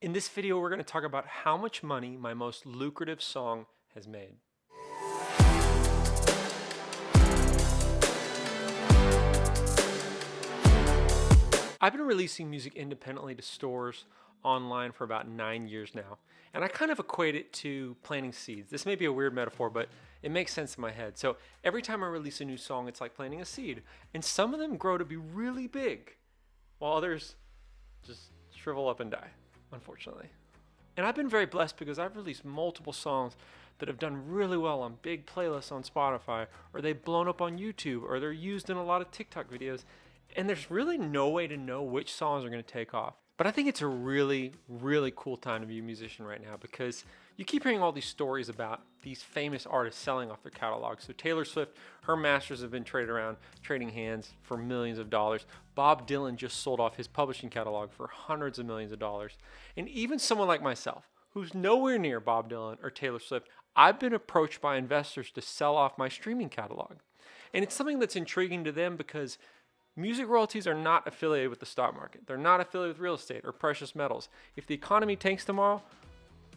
In this video, we're going to talk about how much money my most lucrative song has made. I've been releasing music independently to stores online for about 9 years now, and I kind of equate it to planting seeds. This may be a weird metaphor, but it makes sense in my head. So every time I release a new song, it's like planting a seed, and some of them grow to be really big, while others just shrivel up and die, unfortunately. And I've been very blessed because I've released multiple songs that have done really well on big playlists on Spotify, or they've blown up on YouTube, or they're used in a lot of TikTok videos. And there's really no way to know which songs are going to take off. But I think it's a really, really cool time to be a musician right now because you keep hearing all these stories about these famous artists selling off their catalogs. So Taylor Swift, her masters have been traded around, trading hands for millions of dollars. Bob Dylan just sold off his publishing catalog for hundreds of millions of dollars. And even someone like myself, who's nowhere near Bob Dylan or Taylor Swift, I've been approached by investors to sell off my streaming catalog. And it's something that's intriguing to them because music royalties are not affiliated with the stock market. They're not affiliated with real estate or precious metals. If the economy tanks tomorrow,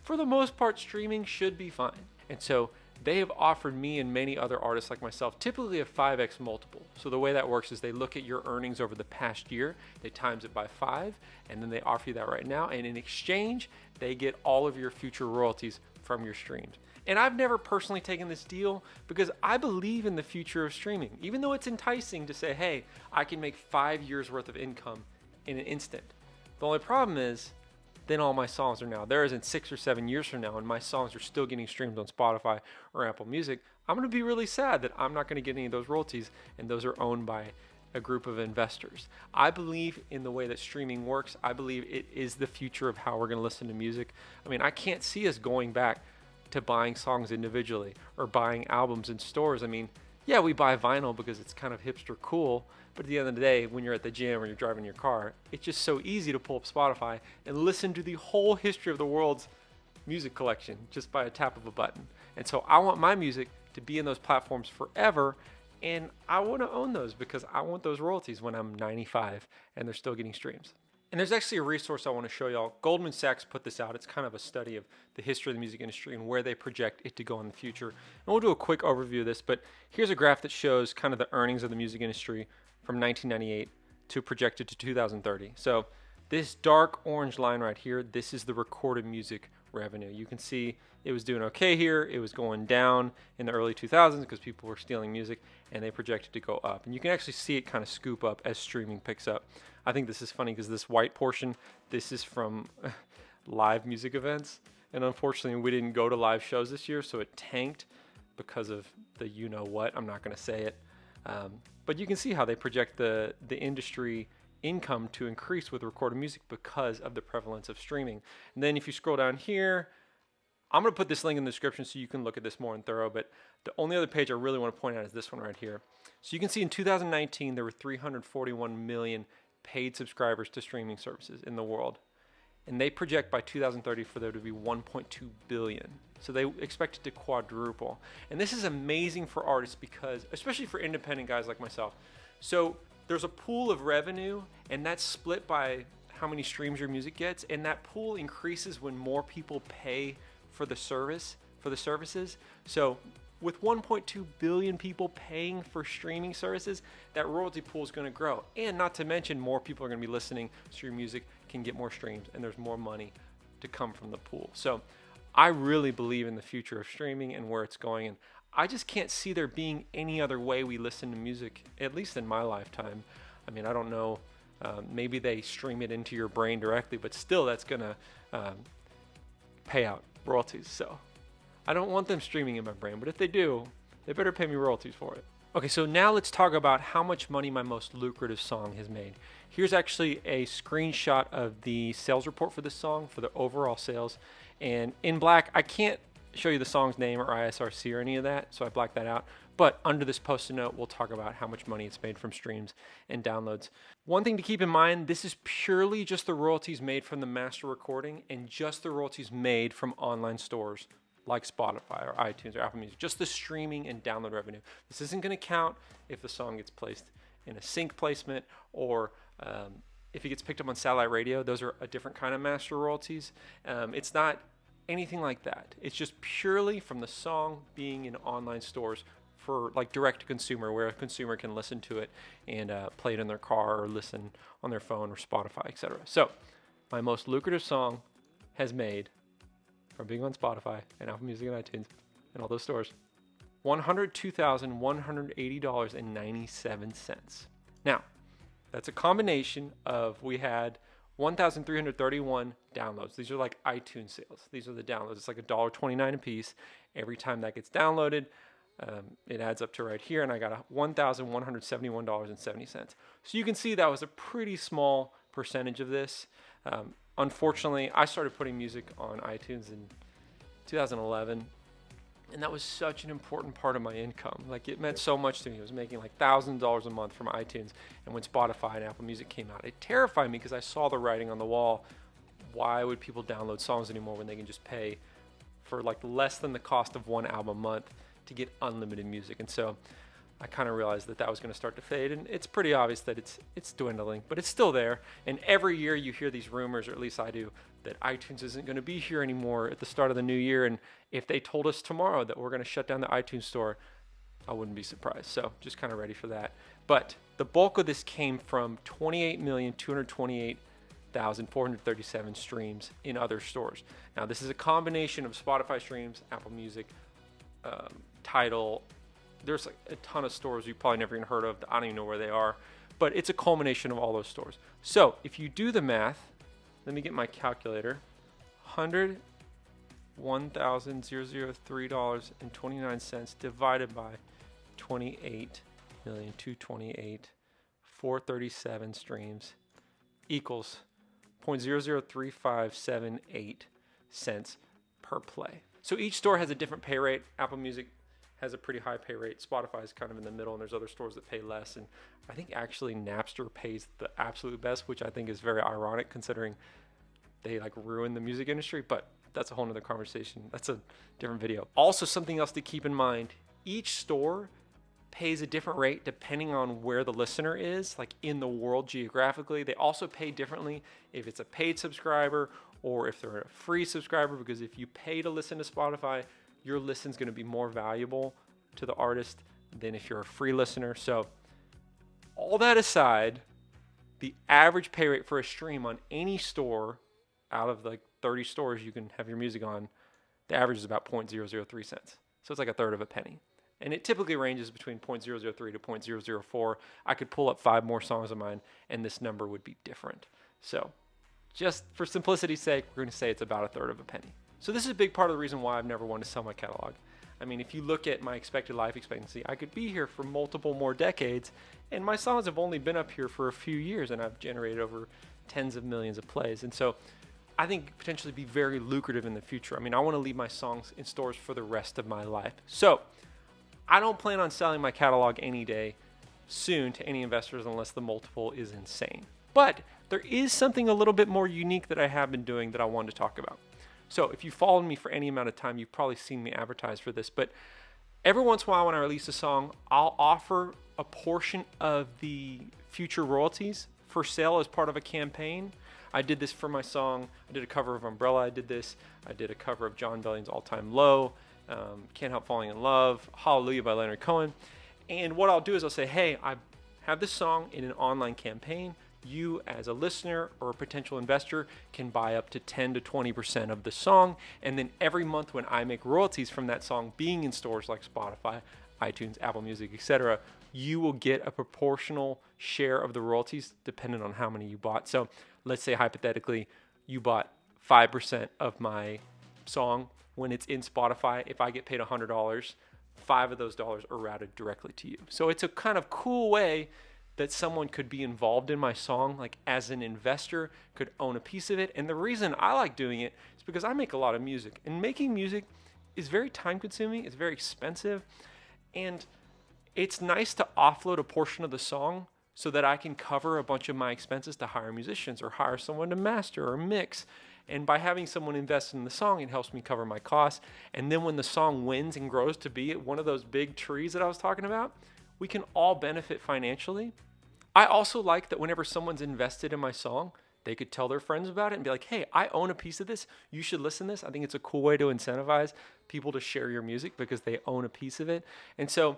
for the most part, streaming should be fine. And so they have offered me and many other artists like myself typically a 5x multiple. So the way that works is they look at your earnings over the past year, they times it by 5, and then they offer you that right now. And in exchange, they get all of your future royalties from your streams. And I've never personally taken this deal because I believe in the future of streaming. Even though it's enticing to say, hey, I can make 5 years worth of income in an instant. The only problem is then all my songs are now theirs in 6 or 7 years from now, and my songs are still getting streamed on Spotify or Apple Music. I'm going to be really sad that I'm not going to get any of those royalties, and those are owned by a group of investors. I believe in the way that streaming works. I believe it is the future of how we're going to listen to music. I mean, I can't see us going back to buying songs individually or buying albums in stores. I mean, yeah, we buy vinyl because it's kind of hipster cool, but at the end of the day, when you're at the gym or you're driving your car, it's just so easy to pull up Spotify and listen to the whole history of the world's music collection just by a tap of a button. And so I want my music to be in those platforms forever, and I want to own those because I want those royalties when I'm 95 and they're still getting streams. And there's actually a resource I want to show y'all. Goldman Sachs put this out. It's kind of a study of the history of the music industry and where they project it to go in the future. And we'll do a quick overview of this, but here's a graph that shows kind of the earnings of the music industry from 1998 to projected to 2030. So this dark orange line right here, this is the recorded music revenue. You can see it was doing okay here. It was going down in the early 2000s because people were stealing music, and they projected to go up. And you can actually see it kind of scoop up as streaming picks up. I think this is funny because this white portion, this is from live music events. And unfortunately, we didn't go to live shows this year, so it tanked because of the you-know-what. I'm not going to say it. But you can see how they project the industry income to increase with recorded music because of the prevalence of streaming. And then if you scroll down here, I'm going to put this link in the description so you can look at this more in thorough, but the only other page I really want to point out is this one right here. So you can see in 2019, there were 341 million paid subscribers to streaming services in the world. And they project by 2030 for there to be 1.2 billion. So they expect it to quadruple. And this is amazing for artists because, especially for independent guys like myself. So there's a pool of revenue, and that's split by how many streams your music gets, and that pool increases when more people pay for the services. So with 1.2 billion people paying for streaming services, that royalty pool is going to grow. And not to mention, more people are going to be listening to your music, can get more streams, and there's more money to come from the pool. So I really believe in the future of streaming and where it's going, and I just can't see there being any other way we listen to music, at least in my lifetime. I mean, I don't know, maybe they stream it into your brain directly, but still that's going to pay out royalties. So I don't want them streaming in my brain, but if they do, they better pay me royalties for it. Okay, so now let's talk about how much money my most lucrative song has made. Here's actually a screenshot of the sales report for this song, for the overall sales. And in black, I can't show you the song's name or ISRC or any of that, so I blacked that out. But under this post-it note, we'll talk about how much money it's made from streams and downloads. One thing to keep in mind, this is purely just the royalties made from the master recording and just the royalties made from online stores like Spotify or iTunes or Apple Music, just the streaming and download revenue. This isn't going to count if the song gets placed in a sync placement or if it gets picked up on satellite radio, those are a different kind of master royalties. It's not anything like that. It's just purely from the song being in online stores for like direct to consumer, where a consumer can listen to it and play it in their car or listen on their phone or Spotify, etc. So my most lucrative song has made, from being on Spotify and Apple Music and iTunes and all those stores, $102,180.97. Now, that's a combination of, we had 1,331 downloads. These are like iTunes sales. These are the downloads. It's like $1.29 a piece. Every time that gets downloaded, it adds up to right here, and I got $1,171.70. So you can see that was a pretty small percentage of this. Unfortunately, I started putting music on iTunes in 2011, and that was such an important part of my income. Like, it meant so much to me. I was making like $1,000 a month from iTunes, and when Spotify and Apple Music came out, it terrified me because I saw the writing on the wall. Why would people download songs anymore when they can just pay for like less than the cost of one album a month to get unlimited music? And so I kind of realized that that was going to start to fade, and it's pretty obvious that it's dwindling, but it's still there. And every year you hear these rumors, or at least I do, that iTunes isn't going to be here anymore at the start of the new year. And if they told us tomorrow that we're going to shut down the iTunes store, I wouldn't be surprised. So just kind of ready for that. But the bulk of this came from 28,228,437 streams in other stores. Now, this is a combination of Spotify streams, Apple Music, Tidal. There's like a ton of stores you probably never even heard of. I don't even know where they are, but it's a culmination of all those stores. So if you do the math, let me get my calculator. $101,003.29 divided by 28,228,437 streams equals 0.003578 cents per play. So each store has a different pay rate. Apple Music has a pretty high pay rate. Spotify is kind of in the middle, and there's other stores that pay less. And I think actually Napster pays the absolute best, which I think is very ironic considering they like ruin the music industry, but that's a whole nother conversation. That's a different video. Also, something else to keep in mind, each store pays a different rate depending on where the listener is, like in the world geographically. They also pay differently if it's a paid subscriber or if they're a free subscriber, because if you pay to listen to Spotify, your listen's going to be more valuable to the artist than if you're a free listener. So all that aside, the average pay rate for a stream on any store out of like 30 stores you can have your music on, the average is about 0.003 cents. So it's like a third of a penny. And it typically ranges between 0.003 to 0.004. I could pull up 5 more songs of mine and this number would be different. So just for simplicity's sake, we're going to say it's about a third of a penny. So this is a big part of the reason why I've never wanted to sell my catalog. I mean, if you look at my expected life expectancy, I could be here for multiple more decades, and my songs have only been up here for a few years, and I've generated over tens of millions of plays. And so I think it could potentially be very lucrative in the future. I mean, I want to leave my songs in stores for the rest of my life. So I don't plan on selling my catalog any day soon to any investors unless the multiple is insane. But there is something a little bit more unique that I have been doing that I wanted to talk about. So if you followed me for any amount of time, you've probably seen me advertise for this, but every once in a while when I release a song, I'll offer a portion of the future royalties for sale as part of a campaign. I did this for my song. I did a cover of Umbrella. I did this. I did a cover of John Bellion's All Time Low, Can't Help Falling in Love, Hallelujah by Leonard Cohen. And what I'll do is I'll say, hey, I have this song in an online campaign. You as a listener or a potential investor can buy up to 10 to 20% of the song. And then every month when I make royalties from that song being in stores like Spotify, iTunes, Apple Music, etc., you will get a proportional share of the royalties depending on how many you bought. So let's say hypothetically you bought 5% of my song. When it's in Spotify, if I get paid $100, 5 of those dollars are routed directly to you. So it's a kind of cool way that someone could be involved in my song, like as an investor, could own a piece of it. And the reason I like doing it is because I make a lot of music, and making music is very time consuming, it's very expensive, and it's nice to offload a portion of the song so that I can cover a bunch of my expenses to hire musicians or hire someone to master or mix. And by having someone invest in the song, it helps me cover my costs. And then when the song wins and grows to be one of those big trees that I was talking about, we can all benefit financially. I also like that whenever someone's invested in my song, they could tell their friends about it and be like, hey, I own a piece of this. You should listen to this. I think it's a cool way to incentivize people to share your music because they own a piece of it. And so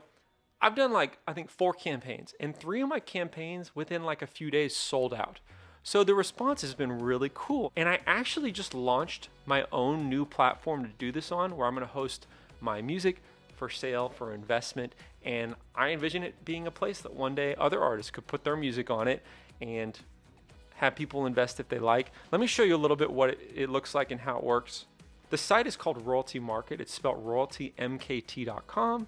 I've done like, I think 4 campaigns, and 3 of my campaigns within like a few days sold out. So the response has been really cool. And I actually just launched my own new platform to do this on, where I'm going to host my music for sale, for investment. And I envision it being a place that one day other artists could put their music on it and have people invest if they like. Let me show you a little bit what it looks like and how it works. The site is called Royalty Market. It's spelled royaltymkt.com.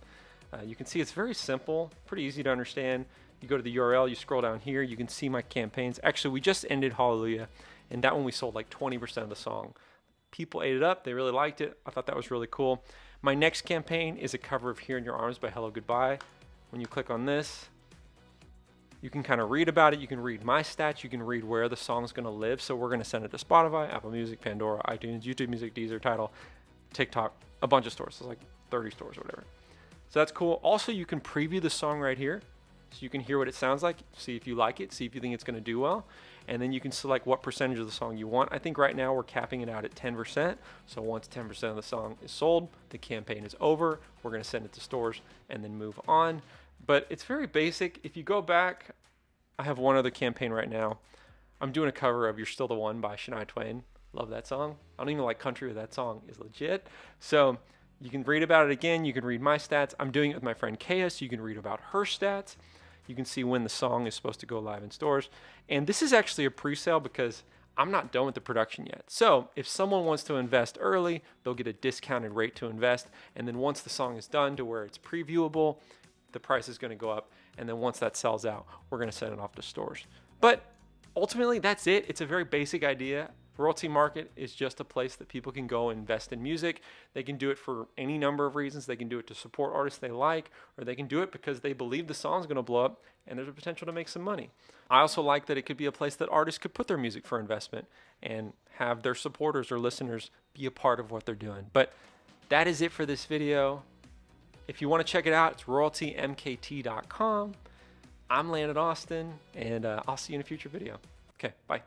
You can see it's very simple, pretty easy to understand. You go to the URL, you scroll down here, you can see my campaigns. Actually, we just ended Hallelujah, and that one we sold like 20% of the song. People ate it up, they really liked it. I thought that was really cool. My next campaign is a cover of Here in Your Arms by Hello Goodbye. When you click on this, you can kind of read about it. You can read my stats. You can read where the song's going to live. So we're going to send it to Spotify, Apple Music, Pandora, iTunes, YouTube Music, Deezer, Tidal, TikTok, a bunch of stores. So like 30 stores or whatever. So that's cool. Also, you can preview the song right here. So you can hear what it sounds like, see if you like it, see if you think it's going to do well. And then you can select what percentage of the song you want. I think right now we're capping it out at 10%. So once 10% of the song is sold, the campaign is over. We're going to send it to stores and then move on. But it's very basic. If you go back, I have one other campaign right now. I'm doing a cover of You're Still the One by Shania Twain. Love that song. I don't even like country, but that song is legit. So you can read about it again. You can read my stats. I'm doing it with my friend Kaya, so you can read about her stats. You can see when the song is supposed to go live in stores. And this is actually a pre-sale because I'm not done with the production yet. So if someone wants to invest early, they'll get a discounted rate to invest. And then once the song is done to where it's previewable, the price is going to go up. And then once that sells out, we're going to send it off to stores. But ultimately, that's it. It's a very basic idea. Royalty Market is just a place that people can go and invest in music. They can do it for any number of reasons. They can do it to support artists they like, or they can do it because they believe the song's going to blow up and there's a potential to make some money. I also like that it could be a place that artists could put their music for investment and have their supporters or listeners be a part of what they're doing. But that is it for this video. If you want to check it out, it's royaltymkt.com. I'm Landon Austin, and I'll see you in a future video. Okay, bye.